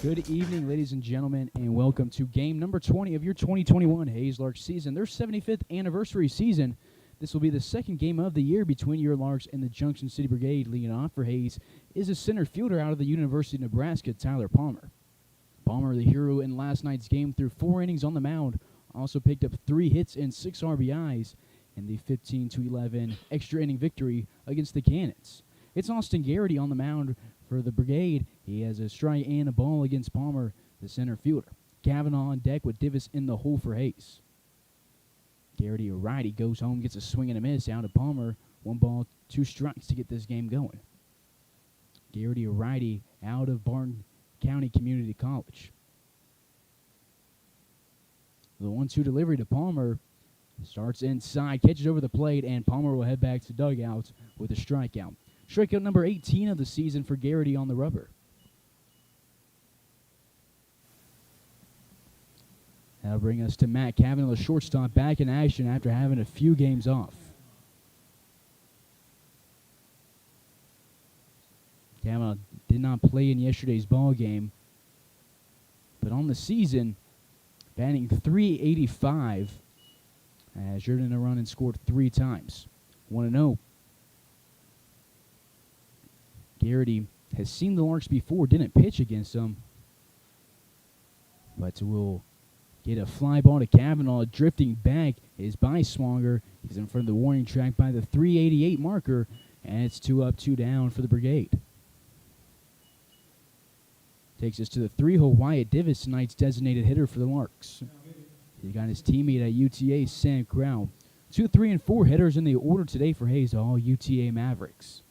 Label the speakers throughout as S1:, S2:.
S1: Good evening, ladies and gentlemen, and welcome to game number 20 of your 2021 Hayes Larks season, their 75th anniversary season. This will be the second game of the year between your Larks and the Junction City Brigade. Leading off for Hayes is a center fielder out of the University of Nebraska, Tyler Palmer. Palmer, the hero in last night's game, threw 4 innings on the mound, also picked up 3 hits and 6 RBIs in the 15-11 extra inning victory against the Cannons. It's Austin Garrity on the mound for the Brigade. He has a strike and a ball against Palmer, the center fielder. Kavanaugh on deck with Divis in the hole for Hayes. Garrity, a righty, goes home, gets a swing and a miss out of Palmer. 1 ball, 2 strikes to get this game going. Garrity, a righty, out of Barton County Community College. The 1-2 delivery to Palmer starts inside, catches over the plate, and Palmer will head back to dugout with a strikeout. Strikeout number 18 of the season for Garrity on the rubber. That'll bring us to Matt Kavanaugh, the shortstop, back in action after having a few games off. Kavanaugh did not play in yesterday's ball game, but on the season, batting .385, has driven a run and scored 3 times. 1-0. Garrity has seen the Larks before, didn't pitch against them, but will get a fly ball to Kavanaugh. Drifting back is Beiswanger. He's in front of the warning track by the .388 marker, and it's 2 up, 2 down for the Brigade. Takes us to the 3-hole. Wyatt Divis, tonight's designated hitter for the Larks. He got his teammate at UTA, Sam Crow. 2, 3, and 4 hitters in the order today for Hayes, all UTA Mavericks.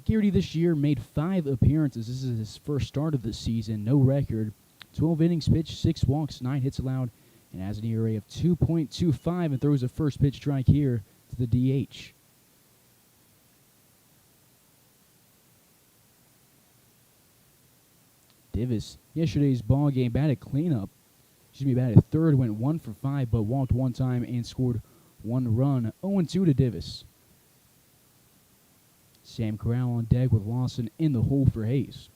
S1: Garrity this year made 5 appearances. This is his first start of the season. No record. 12 innings pitched, 6 walks, 9 hits allowed, and has an ERA of 2.25 and throws a first pitch strike here to the DH. Divis, yesterday's ball game, batted cleanup. Batted third, went 1 for 5, but walked 1 time and scored 1 run. 0-2 to Divis. Sam Corral on deck with Lawson in the hole for Hayes.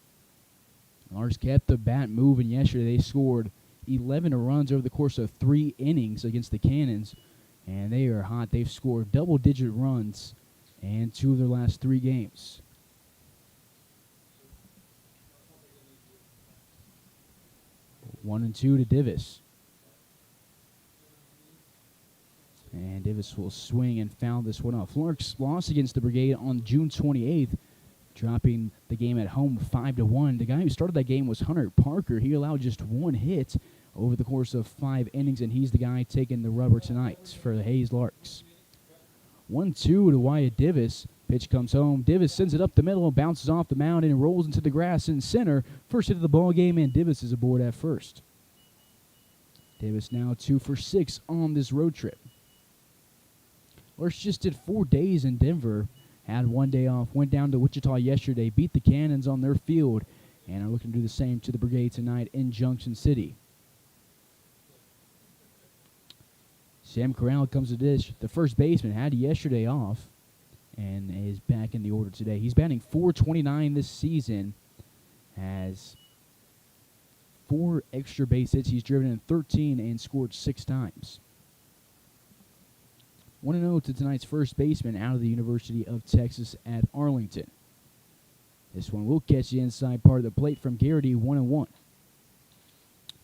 S1: Larks kept the bat moving yesterday. They scored 11 runs over the course of 3 innings against the Cannons, and they are hot. They've scored double-digit runs in 2 of their last 3 games. One and 2 to Divis. And Divis will swing and foul this one off. Larks lost against the Brigade on June 28th, dropping the game at home 5-1. The guy who started that game was Hunter Parker. He allowed just 1 hit over the course of 5 innings, and he's the guy taking the rubber tonight for the Hayes Larks. 1-2 to Wyatt Divis. Pitch comes home. Divis sends it up the middle, bounces off the mound, and rolls into the grass in center. First hit of the ball game, and Divis is aboard at first. Divis now 2 for 6 on this road trip. Larks just did 4 days in Denver, had 1 day off, went down to Wichita yesterday, beat the Cannons on their field, and are looking to do the same to the Brigade tonight in Junction City. Sam Corral comes to dish. The first baseman had yesterday off and is back in the order today. He's batting .429 this season, has 4 extra base hits. He's driven in 13 and scored 6 times. 1-0 to tonight's first baseman out of the University of Texas at Arlington. This one will catch the inside part of the plate from Garrity, 1-1.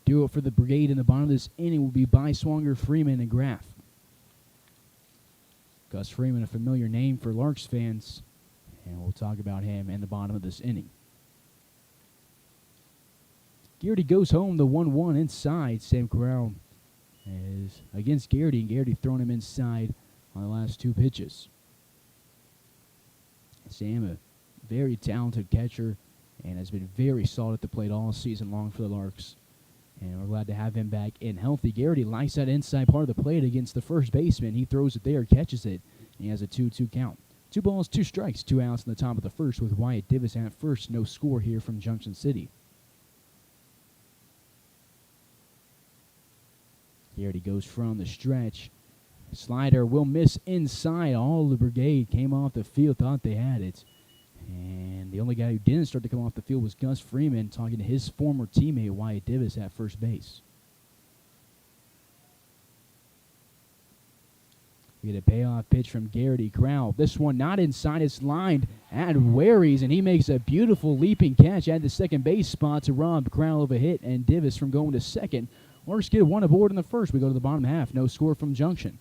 S1: Duo for the Brigade in the bottom of this inning will be Beiswanger, Freeman, and Graff. Gus Freeman, a familiar name for Larks fans, and we'll talk about him in the bottom of this inning. Garrity goes home, the 1-1 inside. Sam Corral is against Garrity, and Garrity throwing him inside on the last 2 pitches. Sam, a very talented catcher, and has been very solid at the plate all season long for the Larks. And we're glad to have him back and healthy. Garrity likes that inside part of the plate against the first baseman. He throws it there, catches it, and he has a 2-2 count. 2 balls, 2 strikes, 2 outs in the top of the first with Wyatt Divis at first. No score here from Junction City. Garrity goes from the stretch. Slider will miss inside. All the Brigade came off the field, thought they had it. And The only guy who didn't start to come off the field was Gus Freeman, talking to his former teammate Wyatt Divis at first base. We get a payoff pitch from Garrity Crowell. This one not inside his line at Waries, and he makes a beautiful leaping catch at the second base spot to rob Crowell of a hit and Divis from going to second. Larks get one aboard in the first. We go to the bottom half. No score from Junction.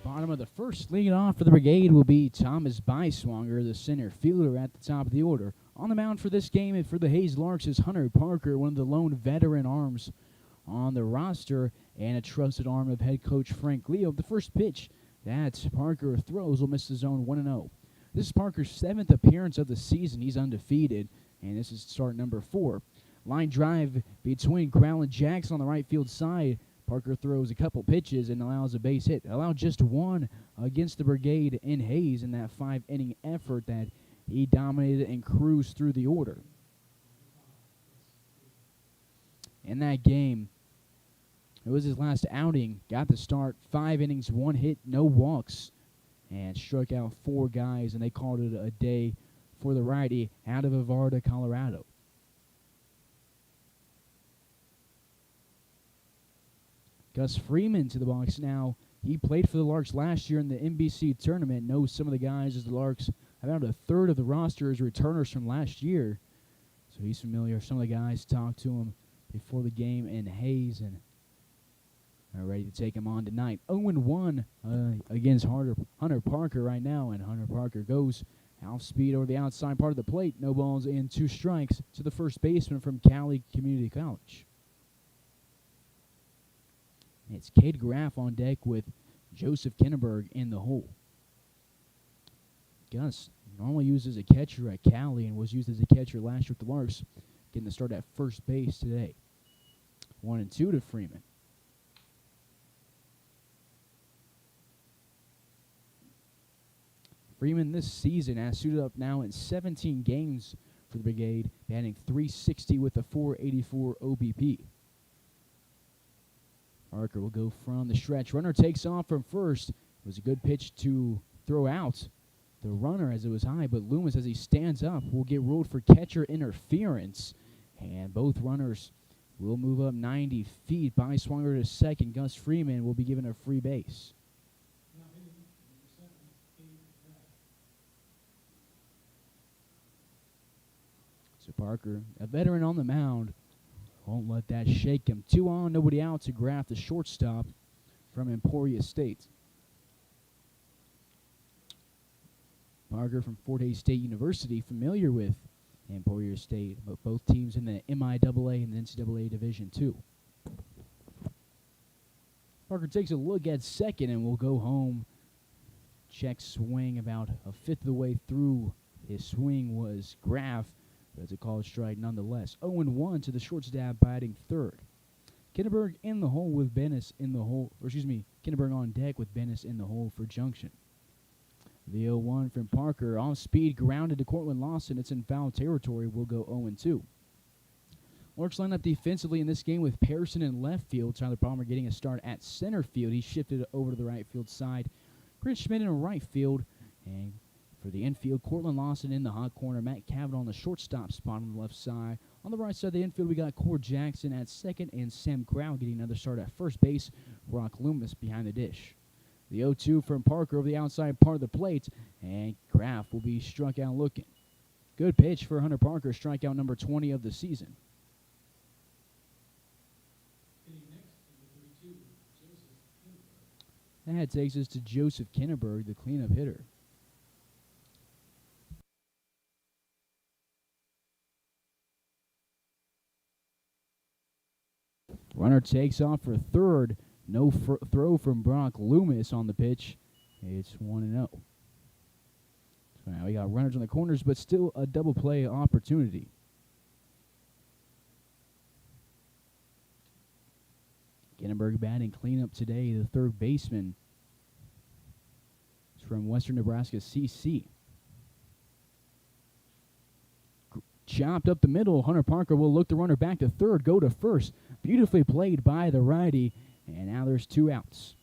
S1: Bottom of the first, leading off for the Brigade will be Thomas Beiswanger, the center fielder at the top of the order. On the mound for this game and for the Hayes Larks is Hunter Parker, one of the lone veteran arms on the roster and a trusted arm of head coach Frank Leo. The first pitch that Parker throws will miss the zone 1-0. This is Parker's 7th appearance of the season. He's undefeated, and this is start number 4. Line drive between Crowell and Jackson on the right field side. Parker throws a couple pitches and allows a base hit. Allowed just one against the Brigade in Hayes in that 5-inning effort that he dominated and cruised through the order. In that game, it was his last outing. Got the start, 5 innings, 1 hit, no walks, and struck out 4 guys, and they called it a day for the righty out of Avarda, Colorado. Gus Freeman to the box now. He played for the Larks last year in the NBC tournament, knows some of the guys as the Larks. About a third of the roster is returners from last year. So he's familiar. Some of the guys talked to him before the game in Hayes and are ready to take him on tonight. 0-1 against Hunter Parker right now, and Hunter Parker goes half speed over the outside part of the plate. No balls and 2 strikes to the first baseman from Cali Community College. It's Cade Graff on deck with Joseph Kinneberg in the hole. Gus normally used as a catcher at Cali and was used as a catcher last year with the Larks, getting the start at first base today. 1-2 to Freeman. Freeman this season has suited up now in 17 games for the Brigade, batting .360 with a .484 OBP. Parker will go from the stretch. Runner takes off from first. It was a good pitch to throw out the runner as it was high, but Loomis, as he stands up, will get ruled for catcher interference. And both runners will move up 90 feet. Beiswanger to second. Gus Freeman will be given a free base. So Parker, a veteran on the mound, won't let that shake him. 2 on, nobody out to Graff, the shortstop from Emporia State. Parker from Fort Hays State University, familiar with Emporia State, but both teams in the MIAA and the NCAA Division II. Parker takes a look at second and will go home. Check swing about a fifth of the way through. His swing was Graff, but it's a called strike nonetheless. 0-1 to the shortstop batting third. Kinneberg in the hole with Bennis in the hole, Kinneberg on deck with Bennis in the hole for Junction. The 0-1 from Parker, off speed, grounded to Cortland Lawson. It's in foul territory. Will go 0-2. Larks line up defensively in this game with Pearson in left field. Tyler Palmer getting a start at center field. He shifted over to the right field side. Chris Schmidt in right field. And for the infield, Cortland Lawson in the hot corner. Matt Cavanaugh on the shortstop spot on the left side. On the right side of the infield, we got Cord Jackson at second and Sam Grau getting another start at first base. Brock Loomis behind the dish. The 0-2 from Parker over the outside part of the plate, and Graff will be struck out looking. Good pitch for Hunter Parker, strikeout number 20 of the season. That takes us to Joseph Kinneberg, the cleanup hitter. Runner takes off for third. No throw from Brock Loomis on the pitch. It's 1-0. So now we got runners on the corners, but still a double play opportunity. Kinneberg batting cleanup today. The third baseman is from Western Nebraska, CC. Chopped up the middle. Hunter Parker will look the runner back to third, go to first. Beautifully played by the righty. And now there's 2 outs.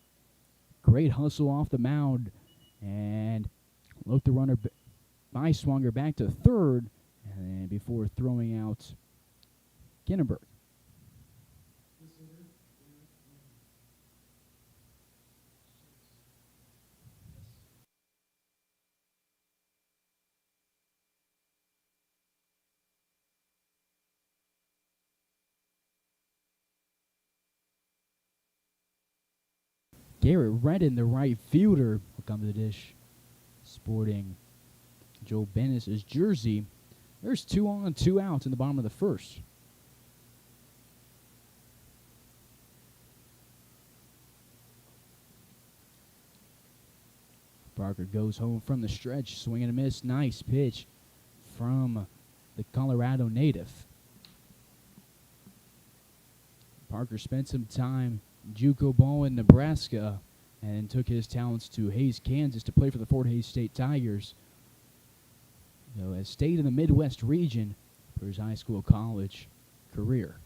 S1: Great hustle off the mound. And look the runner by Swanger back to third. And then before throwing out Kinneberg. Garrett Redden, the right fielder, will come to the dish, sporting Joe Bennis' jersey. There's 2 on, 2 outs in the bottom of the first. Parker goes home from the stretch, swing and a miss. Nice pitch from the Colorado native. Parker spent some time JUCO ball in Nebraska and took his talents to Hays, Kansas to play for the Fort Hays State Tigers. So has stayed in the Midwest region for his high school college career.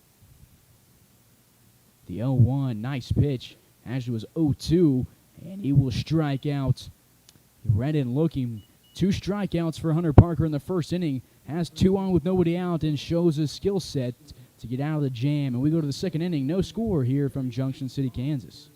S1: The 0-1, nice pitch. Actually was 0-2, and he will strike out. Redden looking. 2 strikeouts for Hunter Parker in the first inning. Has 2 on with nobody out and shows his skill set to get out of the jam. And we go to the second inning. No score here from Junction City, Kansas.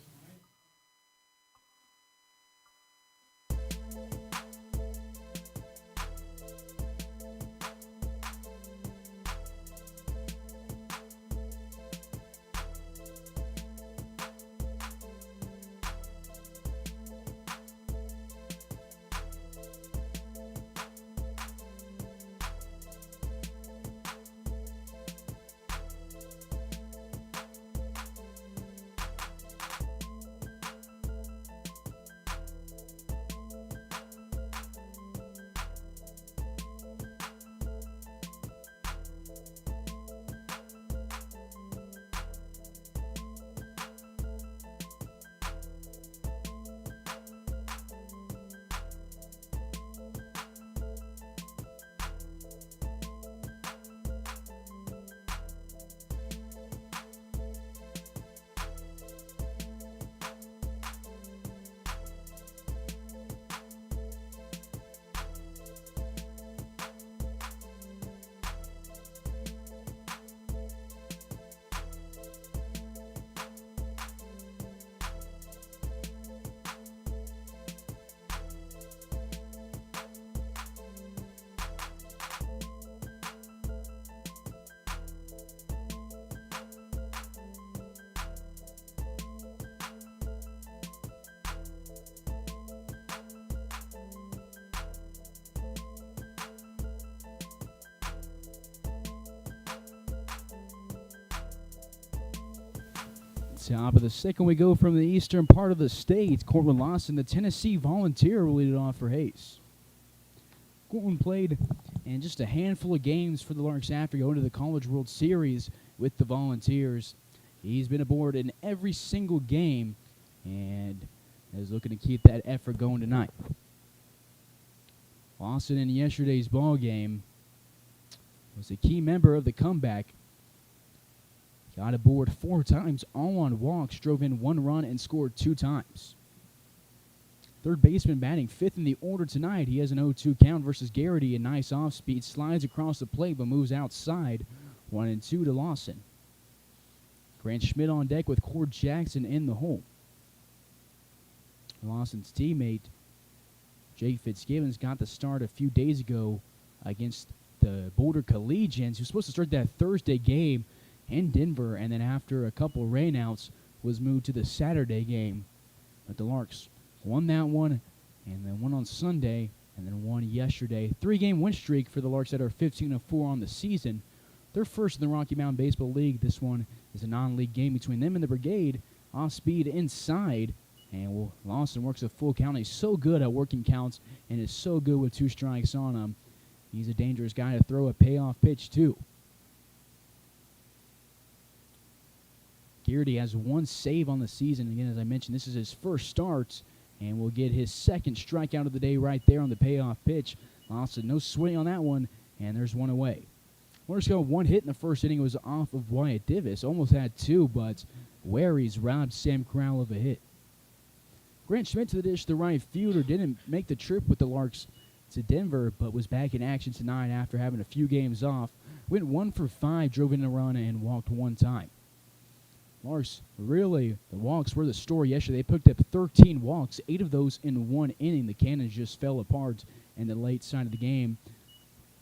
S1: Top of the second, we go from the eastern part of the state. Cortland Lawson, the Tennessee Volunteer, will lead it off for Hayes. Cortland played in just a handful of games for the Larks after going to the College World Series with the Volunteers. He's been aboard in every single game and is looking to keep that effort going tonight. Lawson in yesterday's ball game was a key member of the comeback. Got aboard 4 times, all on walks, drove in 1 run, and scored 2 times. Third baseman batting 5th in the order tonight. He has an 0-2 count versus Garrity. A nice off-speed, slides across the plate but moves outside. 1-2 to Lawson. Grant Schmidt on deck with Cord Jackson in the hole. Lawson's teammate, Jake Fitzgibbons, got the start a few days ago against the Boulder Collegians. He was supposed to start that Thursday game in Denver, and then after a couple rainouts was moved to the Saturday game. But the Larks won that one, and then won on Sunday, and then won yesterday. 3-game win streak for the Larks that are 15-4 on the season. They're first in the Rocky Mountain Baseball League. This one is a non-league game between them and the Brigade. Off speed inside, and Lawson works a full count. He's so good at working counts and is so good with 2 strikes on him. He's a dangerous guy to throw a payoff pitch to. Garrity has 1 save on the season. Again, as I mentioned, this is his first start, and will get his 2nd strikeout of the day right there on the payoff pitch. Lawson, no swing on that one, and there's 1 away. Larks got 1 hit in the first inning. It was off of Wyatt Divis. Almost had 2, but Waries robbed Sam Crowell of a hit. Grant Schmidt to the dish, the right fielder, didn't make the trip with the Larks to Denver, but was back in action tonight after having a few games off. Went 1 for 5, drove in a run, and walked 1 time. Larks, really, the walks were the story yesterday. They picked up 13 walks, 8 of those in 1 inning. The Cannons just fell apart in the late side of the game.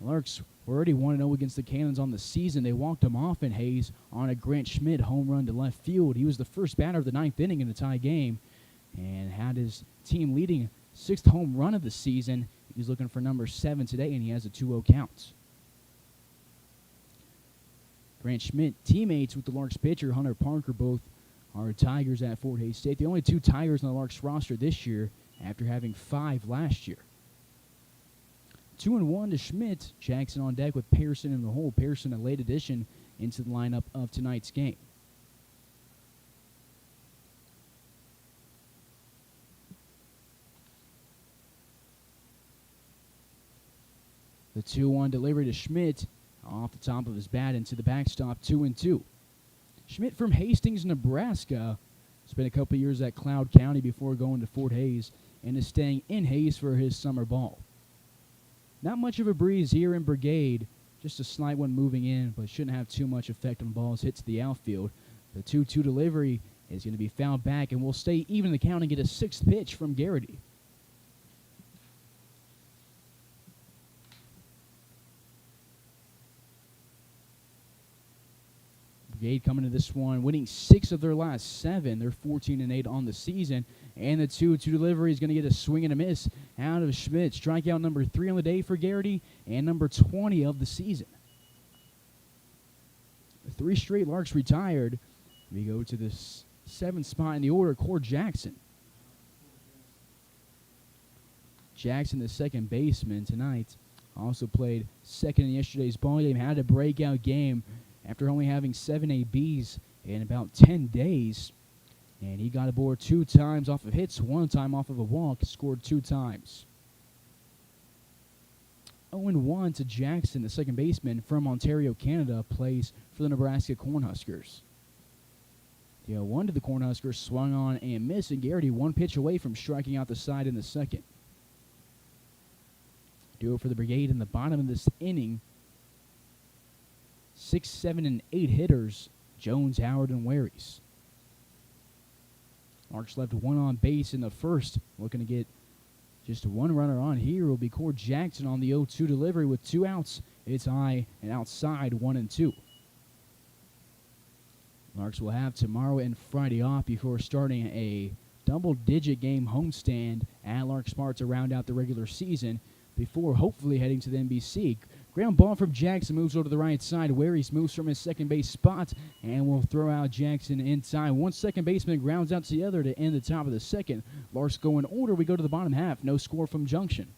S1: The Larks were already 1-0 against the Cannons on the season. They walked them off in Hayes on a Grant Schmidt home run to left field. He was the first batter of the 9th inning in a tie game and had his team leading 6th home run of the season. He's looking for number 7 today, and he has a 2-0 count. Grant Schmidt, teammates with the Larks pitcher, Hunter Parker, both are Tigers at Fort Hays State. The only 2 Tigers on the Larks roster this year after having 5 last year. 2-1 to Schmidt. Jackson on deck with Pearson in the hole. Pearson, a late addition into the lineup of tonight's game. The 2-1 delivery to Schmidt. Off the top of his bat into the backstop, 2-2. Schmidt from Hastings, Nebraska. Spent a couple years at Cloud County before going to Fort Hays and is staying in Hays for his summer ball. Not much of a breeze here in Brigade. Just a slight one moving in, but shouldn't have too much effect on balls hit to the outfield. The 2-2 delivery is going to be fouled back and will stay even in the count and get a 6th pitch from Garrity. Brigade coming to this one, winning 6 of their last 7. They're 14-8 on the season. And the 2-2 delivery is going to get a swing and a miss out of Schmidt. Strikeout number 3 on the day for Garrity and number 20 of the season. 3 straight Larks retired. We go to the 7th spot in the order, Cord Jackson. Jackson, the second baseman tonight, also played second in yesterday's ball game. Had a breakout game after only having 7 ABs in about 10 days. And he got aboard 2 times off of hits, 1 time off of a walk, scored 2 times. 0-1 to Jackson, the second baseman from Ontario, Canada, plays for the Nebraska Cornhuskers. The 0-1 to the Cornhuskers, swung on and missed, and Garrity 1 pitch away from striking out the side in the second. Do it for the Brigade in the bottom of this inning. 6, 7, and 8 hitters, Jones, Howard, and Waries. Larks left 1 on base in the first. Looking to get just 1 runner on here will be Cord Jackson on the 0-2 delivery with 2 outs. It's high and outside, 1-2. Larks will have tomorrow and Friday off before starting a double-digit game homestand at Larks Park to round out the regular season before hopefully heading to the NBC. Ground ball from Jackson moves over to the right side. Waries moves from his second base spot and will throw out Jackson in time. One second baseman grounds out to the other to end the top of the second. Larks go in order. We go to the bottom half. No score from Junction.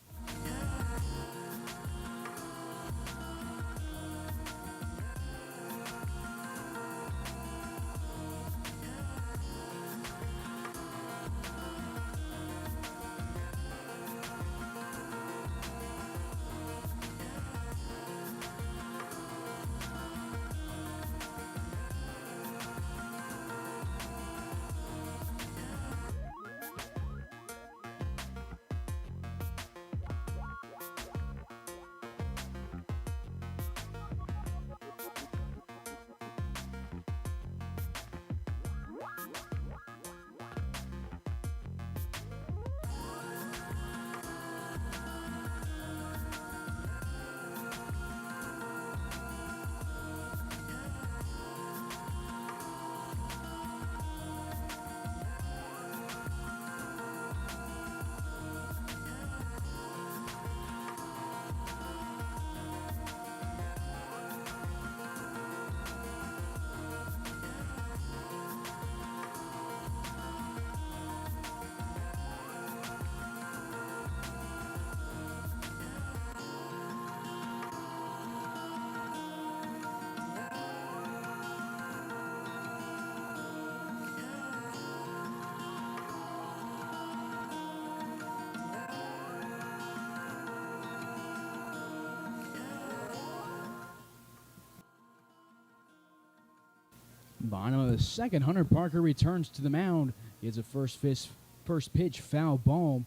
S1: Bottom of the second, Hunter Parker returns to the mound. He has a first pitch foul ball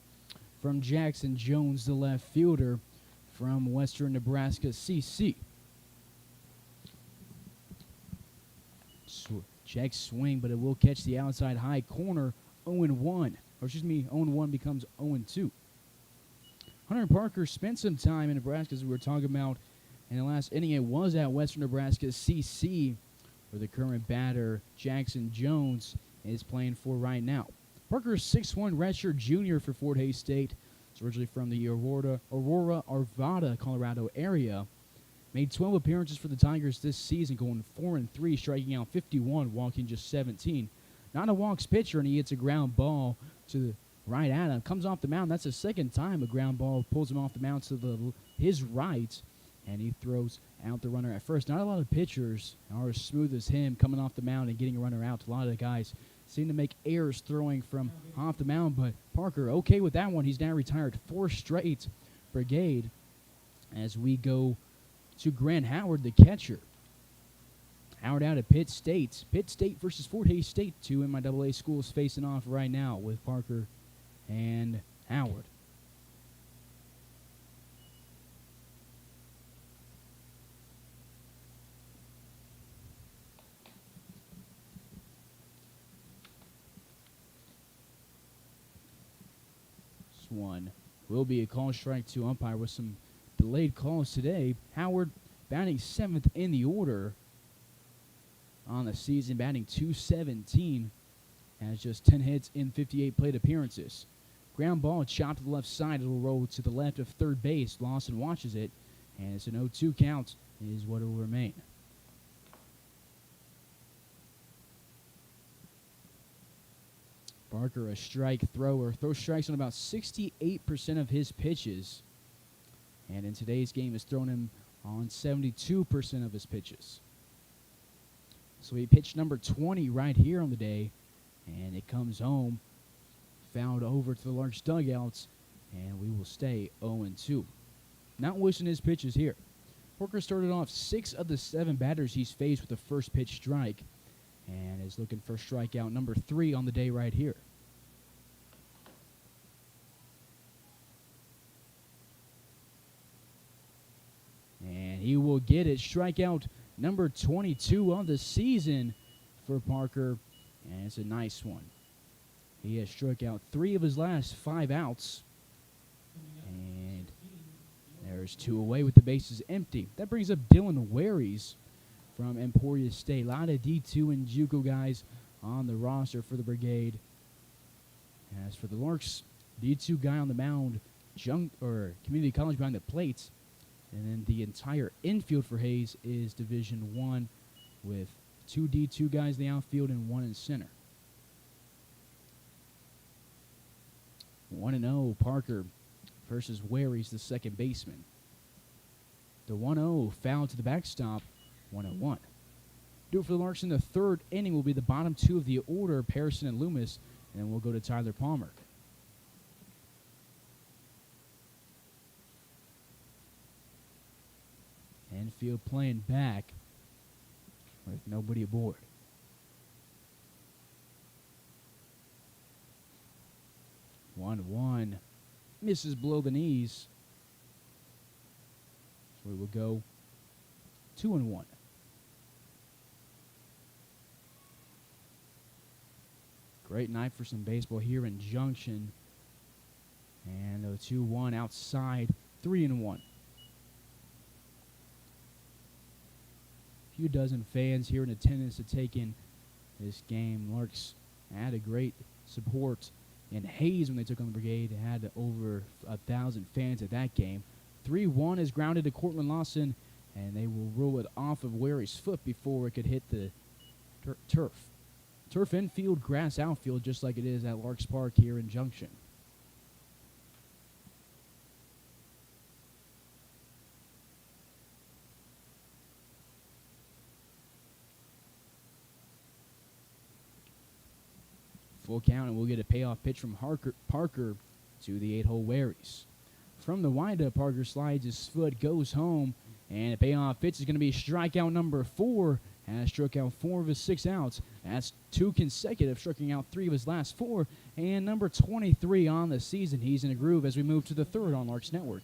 S1: from Jackson Jones, the left fielder from Western Nebraska CC. Check swing, but it will catch the outside high corner. 0-1. Or excuse me, 0-1 becomes 0-2. Hunter Parker spent some time in Nebraska, as we were talking about in the last inning. It was at Western Nebraska CC, where the current batter, Jackson Jones, is playing for right now. Parker is 6'1", redshirt junior for Fort Hays State. He's originally from the Aurora, Arvada, Colorado area. Made 12 appearances for the Tigers this season, going 4-3, striking out 51, walking just 17. Not a walks pitcher, and he hits a ground ball to the right at him. Comes off the mound. That's the second time a ground ball pulls him off the mound to his right, and he throws out the runner at first. Not a lot of pitchers are as smooth as him coming off the mound and getting a runner out. A lot of the guys seem to make errors throwing from off the mound, but Parker okay with that one. He's now retired 4 straight Brigade as we go to Grant Howard, the catcher. Howard out at Pitt State. Pitt State versus Fort Hays State, 2 MIAA schools facing off right now with Parker and Howard. One will be a call strike to umpire with some delayed calls today. Howard batting 7th in the order on the season, batting .217, has just 10 hits in 58 plate appearances. Ground ball chopped to the left side. It'll roll to the left of third base. Lawson watches it, and it's an 0-2 count is what it will remain. Parker, a strike thrower, throws strikes on about 68% of his pitches. And in today's game, has thrown him on 72% of his pitches. So he pitched number 20 right here on the day, and it comes home, fouled over to the Larks dugouts, and we will stay 0-2. Not wishing his pitches here. Parker started off 6 of the 7 batters he's faced with a first pitch strike, and is looking for strikeout number 3 on the day right here. And he will get it. Strikeout number 22 on the season for Parker, and it's a nice one. He has struck out 3 of his last 5 outs, and there's 2 away with the bases empty. That brings up Dylan Waries from Emporia State. A lot of D2 and JUCO guys on the roster for the Brigade. As for the Larks, D2 guy on the mound, Community College behind the plate, And then the entire infield for Hayes is Division I with 2 D2 guys in the outfield and 1 in center. 1-0 Parker versus Wary's, the second baseman. The 1-0 foul to the backstop, 1-1. Do it for the Larks in the third inning will be the bottom two of the order, Pearson and Loomis, and then we'll go to Tyler Palmer. Infield playing back with nobody aboard. One misses below the knees. So we will go 2-1. Great night for some baseball here in Junction. And the 2-1 outside, 3-1. Few dozen fans here in attendance to take in this game. Larks had a great support in Hayes when they took on the Brigade. They had over 1,000 fans at that game. 3-1 is grounded to Cortland Lawson, and they will roll it off of Wary's foot before it could hit the turf. Turf infield, grass outfield, just like it is at Larks Park here in Junction. Full count, and we'll get a payoff pitch from Parker to the 8-hole Wary's. From the windup, Parker slides his foot, goes home, and a payoff pitch is going to be strikeout number 4. Has struck out 4 of his 6 outs. That's 2 consecutive, striking out 3 of his last 4. And number 23 on the season. He's in a groove as we move to the third on Larks Network.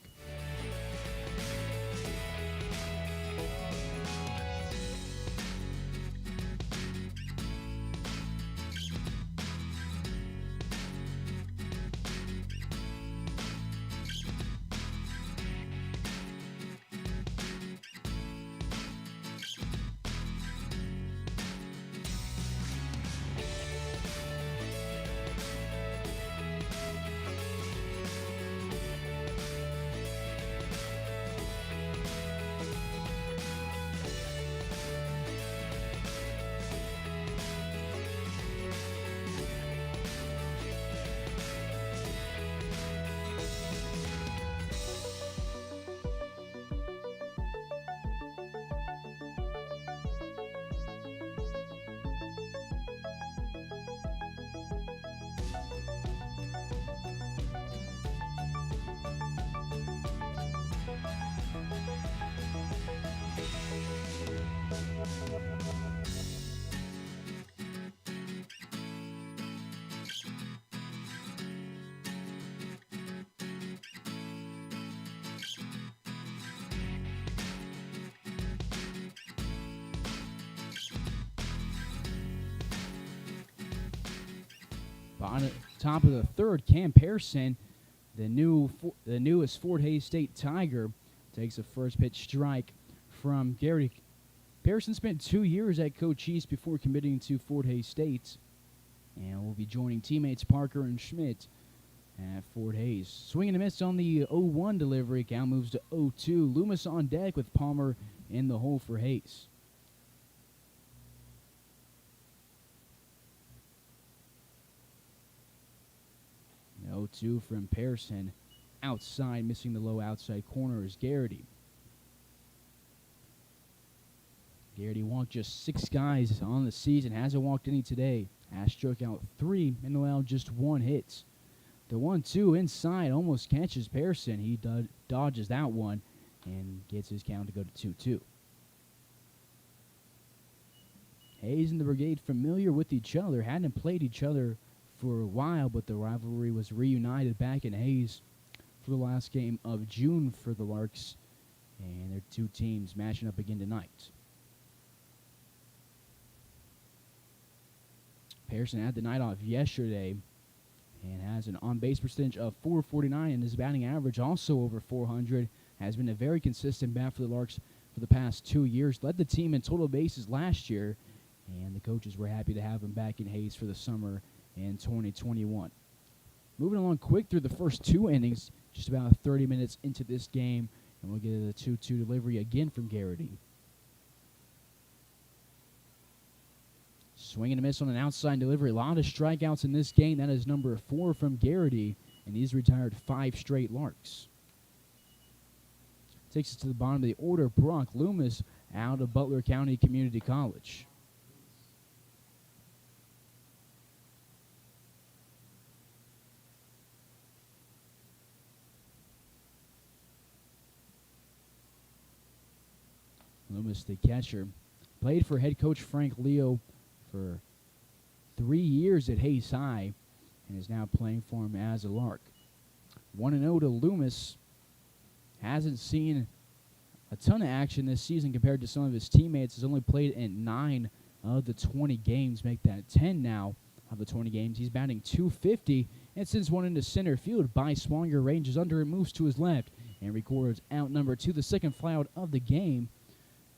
S1: On the top of the third, Cam Pearson, the newest Fort Hays State Tiger, takes a first pitch strike from Gary. Pearson spent 2 years at Cochise before committing to Fort Hays State, and will be joining teammates Parker and Schmidt at Fort Hays. Swing and a miss on the 0-1 delivery. Count moves to 0-2. Loomis on deck with Palmer in the hole for Hays. 0-2 from Pearson. Outside, missing the low outside corner is Garrity. Garrity walked just 6 guys on the season. Hasn't walked any today. Has struck out 3 and allowed just 1 hit. The 1-2 inside almost catches Pearson. He dodges that one and gets his count to go to 2-2. Hayes and the Brigade familiar with each other. Hadn't played each other for a while, but the rivalry was reunited back in Hayes for the last game of June for the Larks, and their 2 teams matching up again tonight. Pearson had the night off yesterday and has an on-base percentage of .449, and his batting average also over .400. Has been a very consistent bat for the Larks for the past 2 years. Led the team in total bases last year, and the coaches were happy to have him back in Hayes for the summer in 2021. Moving along quick through the first 2 innings, just about 30 minutes into this game, And we'll get a 2-2 delivery again from Garrity. Swing and a miss on an outside delivery. A lot of strikeouts in this game. That is number 4 from Garrity, and he's retired 5 straight Larks. Takes us to the bottom of the order. Brock Loomis out of Butler County Community College. Loomis, the catcher, played for head coach Frank Leo for 3 years at Hayes High and is now playing for him as a Lark. 1-0 to Loomis. Hasn't seen a ton of action this season compared to some of his teammates. Has only played in 9 of the 20 games. Make that 10 now of the 20 games. He's batting .250 and sends one into center field. By Swanger ranges under and moves to his left and records out number 2, the second flyout of the game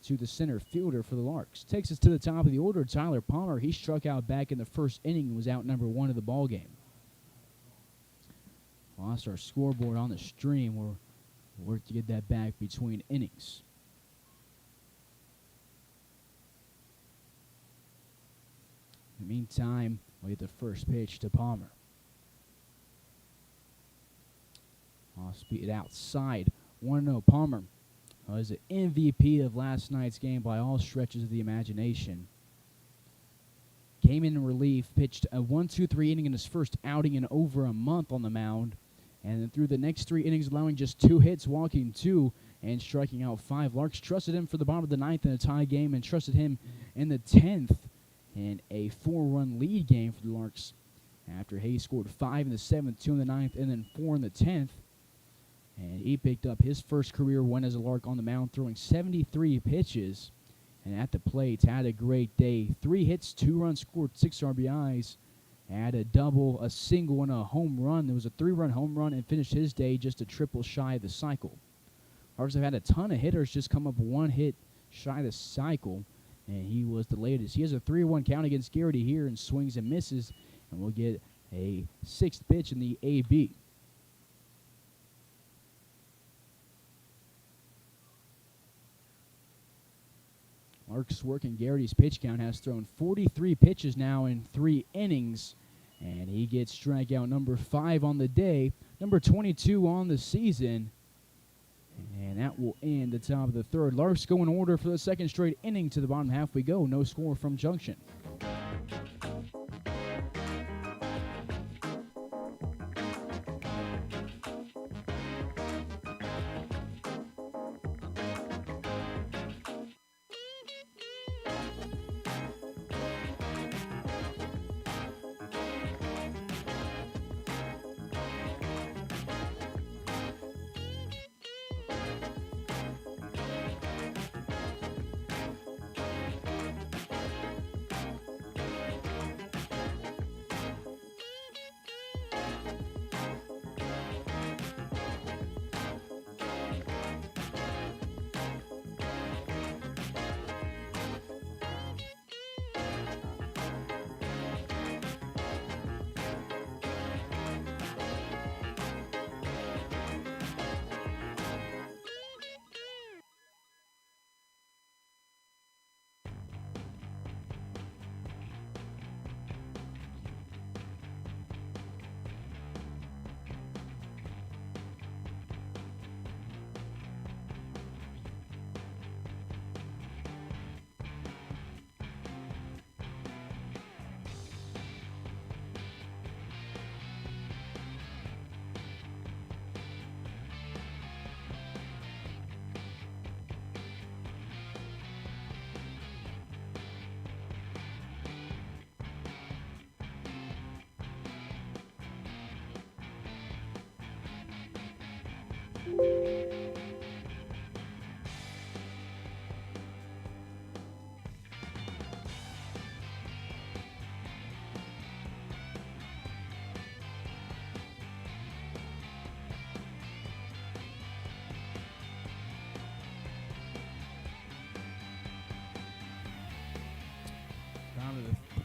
S1: to the center fielder for the Larks. Takes us to the top of the order. Tyler Palmer, he struck out back in the first inning and was out number 1 of the ball game. Lost our scoreboard on the stream. We'll work to get that back between innings. In the meantime, we'll get the first pitch to Palmer. Off speed outside. 1-0 Palmer was the MVP of last night's game by all stretches of the imagination. Came in relief, pitched a 1-2-3 inning in his first outing in over a month on the mound, and then through the next 3 innings, allowing just 2 hits, walking 2, and striking out 5. Larks trusted him for the bottom of the 9th in a tie game and trusted him in the 10th in a 4-run lead game for the Larks after Hayes scored 5 in the 7th, 2 in the 9th, and then 4 in the 10th. And he picked up his first career win as a Lark on the mound, throwing 73 pitches. And at the plate, had a great day. 3 hits, 2 runs, scored 6 RBIs. Had a double, a single, and a home run. There was a 3-run home run and finished his day just a triple shy of the cycle. Larks have had a ton of hitters just come up 1 hit shy of the cycle, and he was the latest. He has a 3-1 count against Garrity here and swings and misses, and we'll get a 6th pitch in the AB. Larks working Garrity's pitch count, has thrown 43 pitches now in 3 innings, and he gets strikeout number 5 on the day, number 22 on the season, and that will end the top of the 3rd. Larks go in order for the 2nd straight inning. To the bottom half we go. No score from Junction.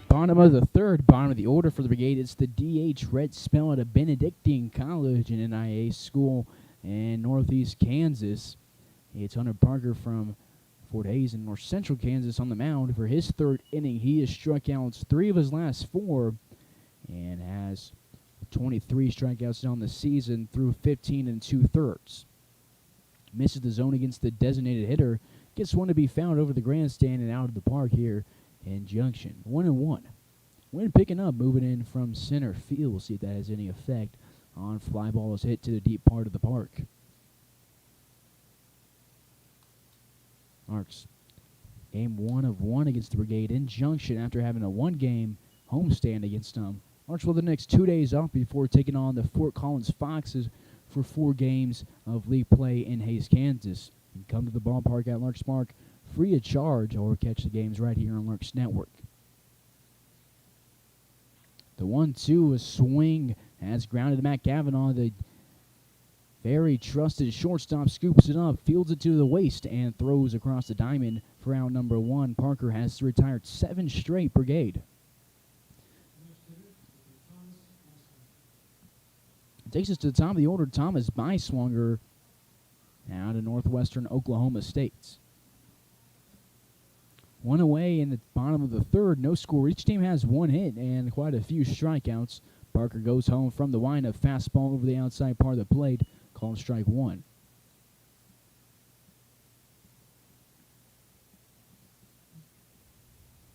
S1: Bottom of the 3rd, bottom of the order for the Brigade. It's the DH Red Spell at a Benedictine College, an NIA school in northeast Kansas. It's Hunter Parker from Fort Hays in North Central Kansas on the mound for his third inning. He has struck out 3 of his last 4 and has 23 strikeouts on the season through 15 2/3. Misses the zone against the designated hitter. Gets one to be found over the grandstand and out of the park here in Junction. 1-1. Wind picking up, moving in from center field. We'll see if that has any effect on fly balls hit to the deep part of the park. Larks, game 1 of 1 against the Brigade in Junction after having a 1-game homestand against them. Larks will have the next 2 days off before taking on the Fort Collins Foxes for 4 games of league play in Hays, Kansas. You can come to the ballpark at Larks Park free of charge or catch the games right here on Larks Network. The 1-2, a swing has grounded to Matt Kavanaugh. The very trusted shortstop scoops it up, fields it to the waist, and throws across the diamond for out number 1. Parker has retired 7 straight Brigade. It takes us to the top of the order. Thomas Beiswanger out of Northwestern Oklahoma State. 1 away in the bottom of the 3rd. No score. Each team has 1 hit and quite a few strikeouts. Parker goes home from the windup. Fastball over the outside part of the plate. Called strike 1.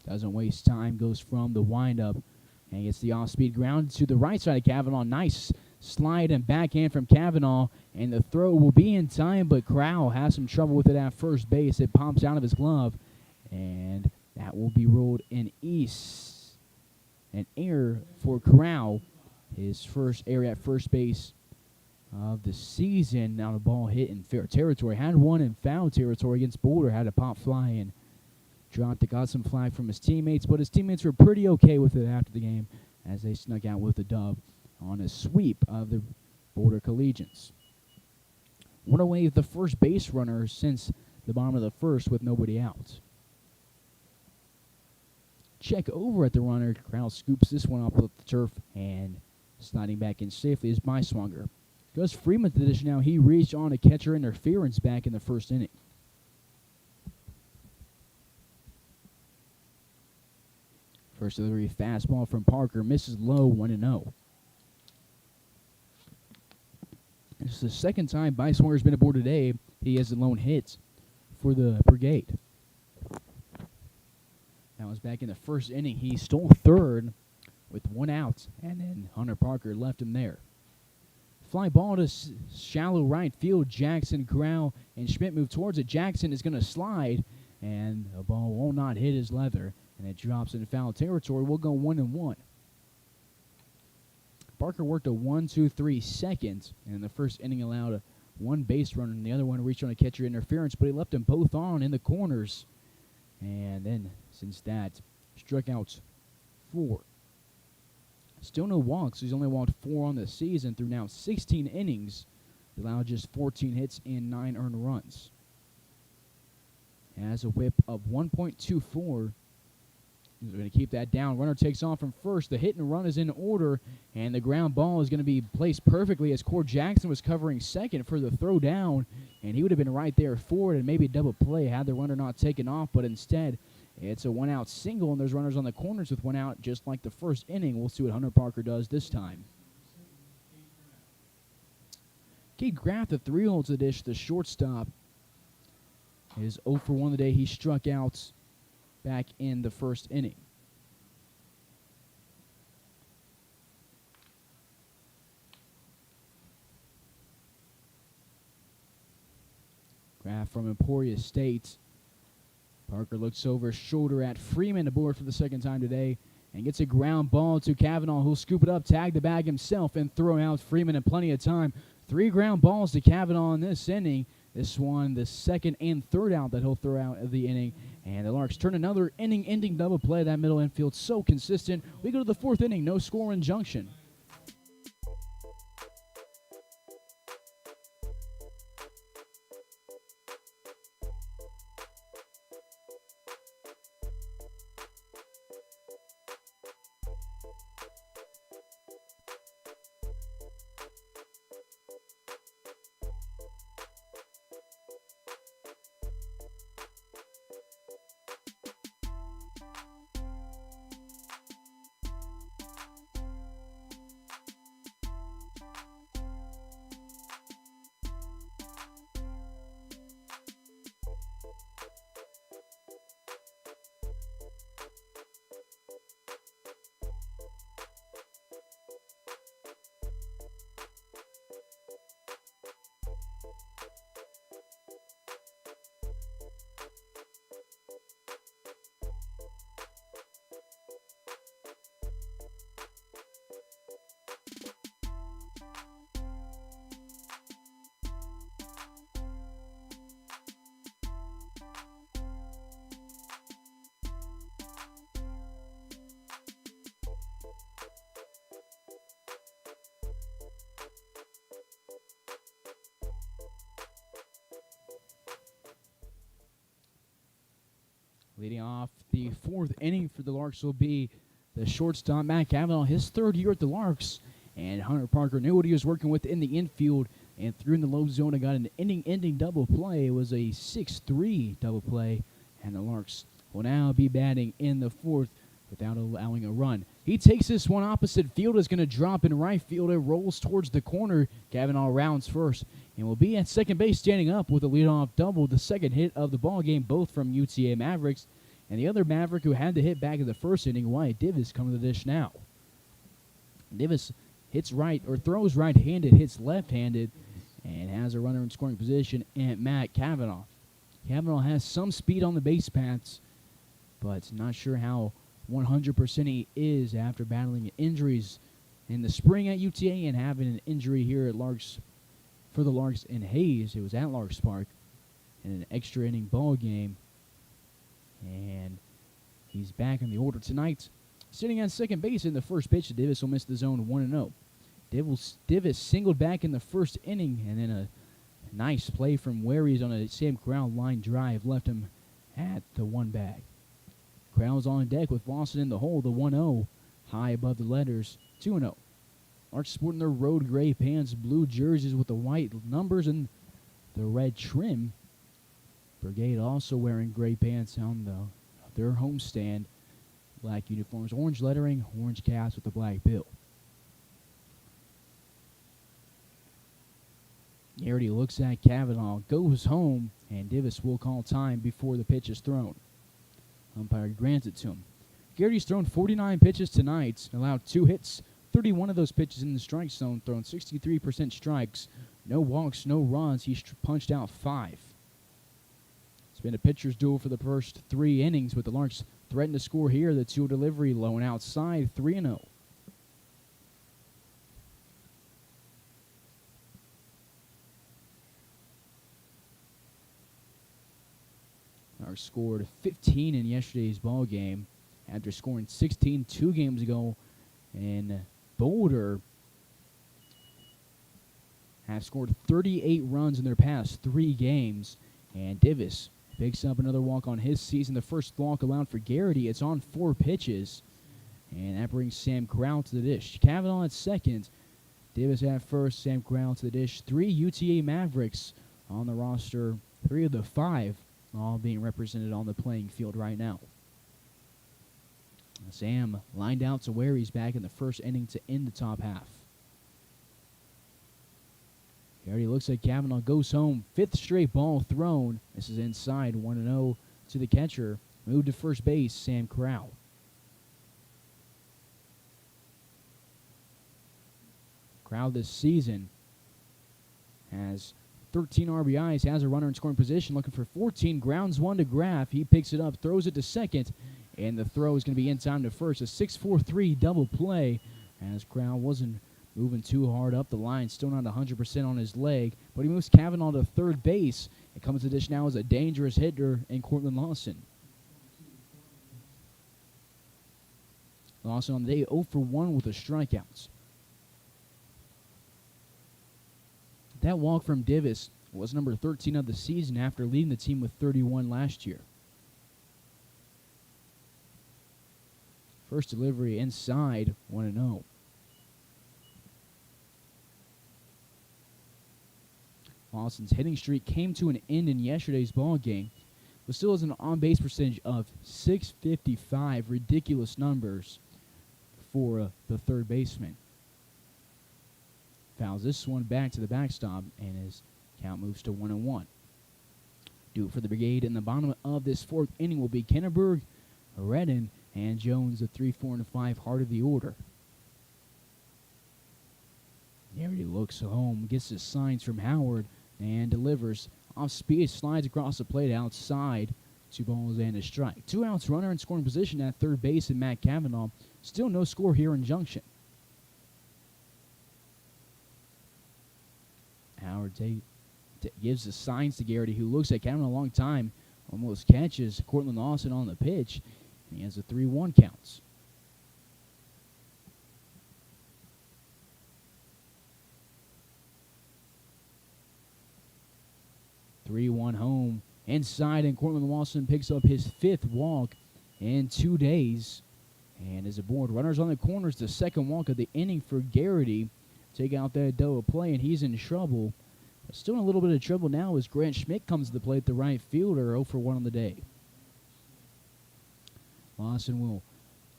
S1: Doesn't waste time. Goes from the windup and gets the off-speed ground to the right side of Kavanaugh. Nice slide and backhand from Kavanaugh, and the throw will be in time, but Crowell has some trouble with it at first base. It pops out of his glove, and that will be ruled an error for Crowell. His first error at first base of the season. Now the ball hit in fair territory. Had one in foul territory against Boulder. Had a pop fly and dropped it. Got some flag from his teammates, but his teammates were pretty okay with it after the game as they snuck out with the dub on a sweep of the Boulder Collegians. One away the first base runner since the bottom of the 1st with nobody out. Check over at the runner. Crowell scoops this one up with the turf and sliding back in safely is Beiswanger. Gus Freeman to the dish now. He reached on a catcher interference back in the 1st inning. First delivery fastball from Parker. Misses low, 1-0. This is the second time Beiswanger's been aboard today. He has a lone hit for the Brigade. That was back in the 1st inning. He stole 3rd with 1 out, and then Hunter Parker left him there. Fly ball to shallow right field. Jackson, Crowell, and Schmidt move towards it. Jackson is going to slide, and the ball will not hit his leather, and it drops into foul territory. We'll go 1-1. Parker worked a 1-2-3 second, and in the 1st inning allowed a 1 base runner, and the other one reached on a catcher interference, but he left them both on in the corners. And then, since that, struck out 4. Still no walks. He's only walked 4 on the season through now 16 innings. He allowed just 14 hits and 9 earned runs. Has a whip of 1.24. He's going to keep that down. Runner takes off from first. The hit and run is in order, and the ground ball is going to be placed perfectly as Cord Jackson was covering second for the throw down, and he would have been right there for it and maybe a double play had the runner not taken off, but instead it's a 1-out single, and there's runners on the corners with 1 out just like the 1st inning. We'll see what Hunter Parker does this time. Cade Graff, the 3-hole to the dish, the shortstop, is 0 for 1 today. He struck out back in the 1st inning. Graff from Emporia State. Parker looks over his shoulder at Freeman aboard for the 2nd time today and gets a ground ball to Kavanaugh, who'll scoop it up, tag the bag himself, and throw out Freeman in plenty of time. 3 ground balls to Kavanaugh in this inning. This one, the 2nd and 3rd out that he'll throw out of the inning. And the Larks turn another inning-ending double play. That middle infield so consistent. We go to the 4th inning, no score in Junction. Leading off the fourth inning for the Larks will be the shortstop, Matt Cavanaugh, his third year at the Larks. And Hunter Parker knew what he was working with in the infield and threw in the low zone and got an inning-ending double play. It was a 6-3 double play, and the Larks will now be batting in the fourth without allowing a run. He takes this one opposite field, is going to drop in right field. It rolls towards the corner. Cavanaugh rounds first and will be at second base standing up with a leadoff double, the second hit of the ball game, both from UTA Mavericks. And the other Maverick who had the hit back in the first inning, Wyatt Divis, coming to the dish now. Divis hits right, or throws right-handed, hits left-handed, and has a runner in scoring position at Matt Cavanaugh. Cavanaugh has some speed on the base paths, but not sure how 100% he is after battling injuries in the spring at UTA and having an injury here at Larks for the Larks in Hayes. It was at Larks Park in an extra inning ball game, and he's back in the order tonight. Sitting on second base in the first pitch, Divis will miss the zone 1-0. Divis singled back in the first inning, and then a nice play from Waries on a Sam Corral line drive left him at the one bag. Corral's on deck with Lawson in the hole, the 1-0, high above the letters, 2-0. Larks sporting their road gray pants, blue jerseys with the white numbers and the red trim. Brigade also wearing gray pants on their homestand. Black uniforms, orange lettering, orange caps with the black bill. Garrity looks at Cavanaugh, goes home, and Divis will call time before the pitch is thrown. Umpire grants it to him. Garrity's thrown 49 pitches tonight, allowed 2 hits, 31 of those pitches in the strike zone, thrown 63% strikes, no walks, no runs. He's punched out 5. It's been a pitcher's duel for the first 3 innings, with the Larks threatened to score here. The 2 delivery low and outside, 3-0. Larks scored 15 in yesterday's ball game after scoring 16 2 games ago. And Boulder have scored 38 runs in their past 3 games. And Divis picks up another walk on his season. The first walk allowed for Garrity. It's on 4 pitches. And that brings Sam Corral to the dish. Cavanaugh at second. Divis at first. Sam Corral to the dish. 3 UTA Mavericks on the roster. 3 of the 5 all being represented on the playing field right now. Sam lined out to where he's back in the first inning to end the top half. Garrity looks at Cavanaugh, goes home, 5th straight ball thrown. This is inside, 1-0 to the catcher. Moved to first base, Sam Corral. Corral this season has 13 RBIs, has a runner in scoring position, looking for 14, grounds 1 to Graff. He picks it up, throws it to second, and the throw is going to be in time to first. A 6-4-3 double play, as Corral wasn't moving too hard up the line, still not 100% on his leg, but he moves Cavanaugh to third base. It comes to dish now as a dangerous hitter in Cortland Lawson. Lawson on the day 0 for 1 with the strikeouts. That walk from Divis was number 13 of the season after leading the team with 31 last year. First delivery inside, 1-0. Lawson's hitting streak came to an end in yesterday's ball game, but still has an on-base percentage of .655, ridiculous numbers for the third baseman. Fouls this one back to the backstop, and his count moves to 1-1. Do it for the Brigade in the bottom of this 4th inning will be Kenneberg, Redden, and Jones, the 3, 4, and 5 heart of the order. Garrity looks home, gets his signs from Howard, and delivers. Off speed, slides across the plate outside. 2 balls and a strike. 2 outs, runner in scoring position at third base, and Matt Cavanaugh. Still no score here in Junction. Howard gives the signs to Garrity, who looks at Cavanaugh a long time, almost catches Cortland Lawson on the pitch, and he has a 3-1 counts. Three-one home inside, and Cortland Lawson picks up his 5th walk in 2 days and is aboard. Runners on the corners, the 2nd walk of the inning for Garrity. Take out that double play, and he's in trouble. Still in a little bit of trouble now as Grant Schmidt comes to the plate, the right fielder, 0 for 1 on the day. Lawson will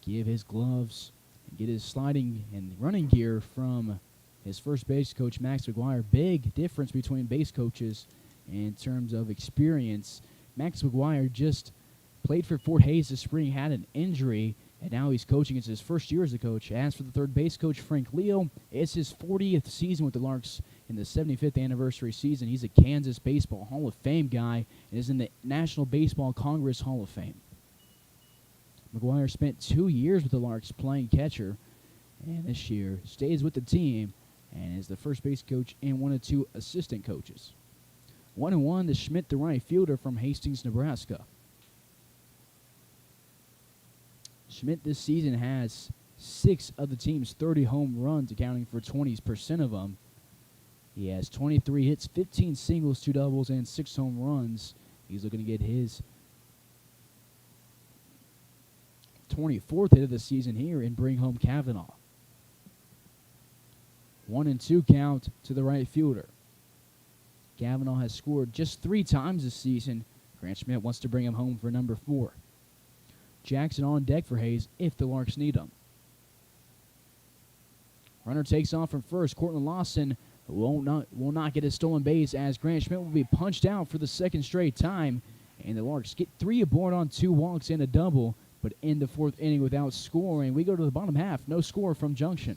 S1: give his gloves and get his sliding and running gear from his first base coach, Max McGuire. Big difference between base coaches in terms of experience. Max McGuire just played for Fort Hays this spring, had an injury, and now he's coaching. It's his first year as a coach. As for the third base coach, Frank Leo, it's his 40th season with the Larks in the 75th anniversary season. He's a Kansas Baseball Hall of Fame guy and is in the National Baseball Congress Hall of Fame. McGuire spent 2 years with the Larks playing catcher, and this year stays with the team and is the first base coach and one of 2 assistant coaches. 1-1 to Schmidt, the right fielder from Hastings, Nebraska. Schmidt this season has 6 of the team's 30 home runs, accounting for 20% of them. He has 23 hits, 15 singles, 2 doubles, and 6 home runs. He's looking to get his 24th hit of the season here and bring home Kavanaugh. 1-2 count to the right fielder. Kavanaugh has scored just 3 times this season. Grant Schmidt wants to bring him home for number 4. Jackson on deck for Hayes if the Larks need him. Runner takes off from first. Cortland Lawson will not get a stolen base as Grant Schmidt will be punched out for the 2nd straight time. And the Larks get 3 aboard on 2 walks and a double, but in the 4th inning without scoring. We go to the bottom half. No score from Junction.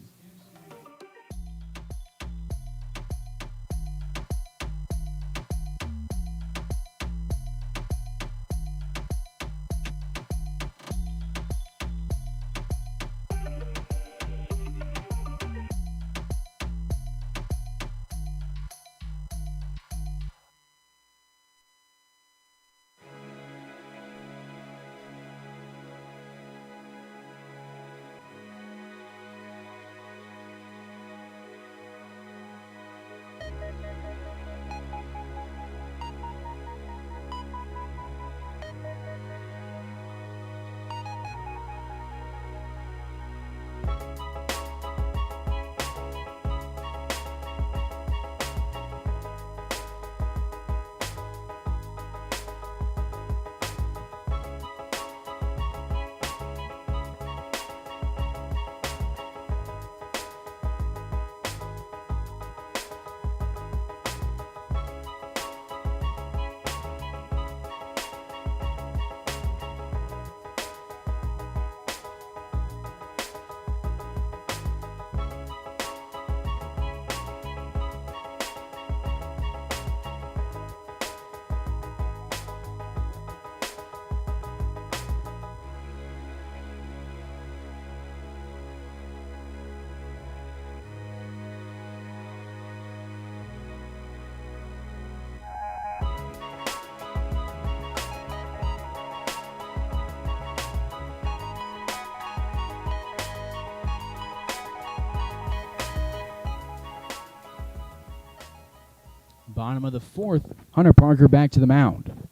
S1: Bottom of the 4th, Hunter Parker back to the mound.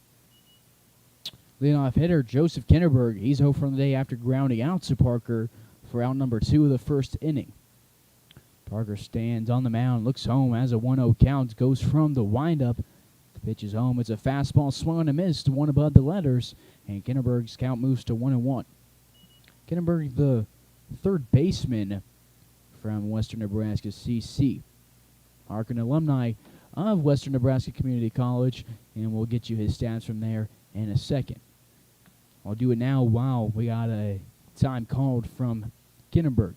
S1: Leadoff hitter Joseph Kinderberg, he's 0 from the day after grounding out to Parker for out number 2 of the 1st inning. Parker stands on the mound, looks home as a 1-0 count, goes from the windup. The pitch is home. It's a fastball swung and a miss, 1 above the letters, and Kinderberg's count moves to 1-1. Kinderberg, the 3rd baseman from Western Nebraska CC. Parker, an alumni of Western Nebraska Community College, and we'll get you his stats from there in a second. I'll do it now while we got a time called from Kinderberg.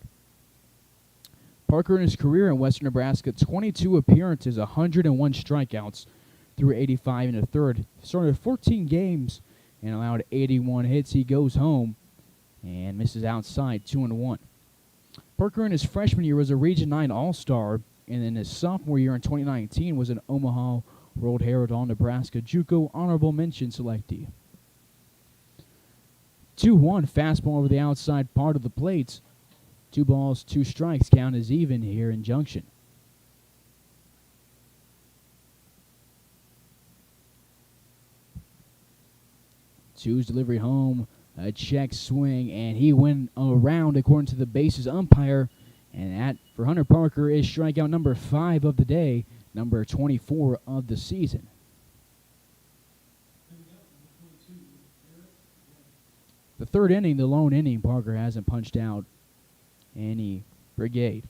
S1: Parker in his career in Western Nebraska, 22 appearances, 101 strikeouts through 85 1/3. Started 14 games and allowed 81 hits. He goes home and misses outside 2-1. Parker in his freshman year was a Region 9 All-Star, and in his sophomore year in 2019 was an Omaha World Herald All-Nebraska JUCO Honorable Mention selectee. 2-1 fastball over the outside part of the plate. 2 balls, 2 strikes, count is even here in Junction. to his delivery home. A check swing, and he went around according to the bases umpire. And that, for Hunter Parker, is strikeout number 5 of the day, number 24 of the season. The third inning, the lone inning, Parker hasn't punched out any Brigade.